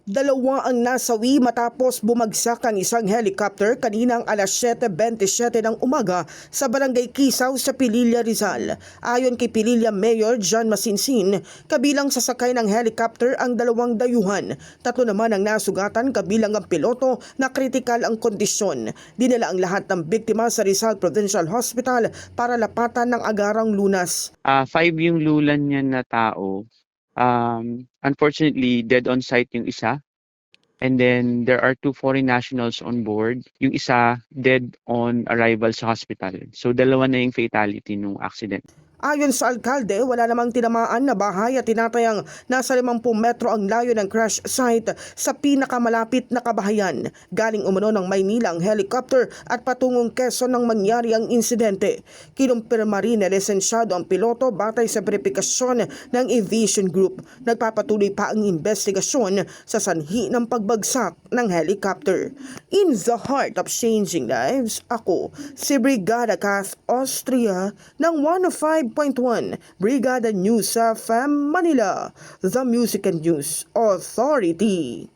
Dalawa ang nasawi matapos bumagsak ang isang helicopter kaninang alas 7:27 ng umaga sa Barangay Kisaw sa Pililla, Rizal. Ayon kay Pililla Mayor John Masinsin, kabilang sa sakay ng helicopter ang dalawang dayuhan. Tatlo naman ang nasugatan kabilang ang piloto na kritikal ang kondisyon. Dinala ang lahat ng biktima sa Rizal Provincial Hospital para lapatan ng agarang lunas. Five yung lulan niya na tao. Unfortunately, dead on site yung isa. And then there are two foreign nationals on board. Yung isa dead on arrival sa hospital. So dalawa na yung fatality nung accident. Ayon sa alkalde, wala namang tinamaan na bahay at tinatayang nasa 50 metro ang layo ng crash site sa pinakamalapit na kabahayan. Galing umano ng Maynila ang helicopter at patungong Quezon nang mangyari ang insidente. Kinumpirma rin na lisensyado ang piloto batay sa verifikasyon ng Aviation Group. Nagpapatuloy pa ang investigasyon sa sanhi ng pagbagsak ng helicopter. In the heart of changing lives, ako si Brigada Kath Austria ng 105.1 Brigada News FM Manila, the Music and News Authority.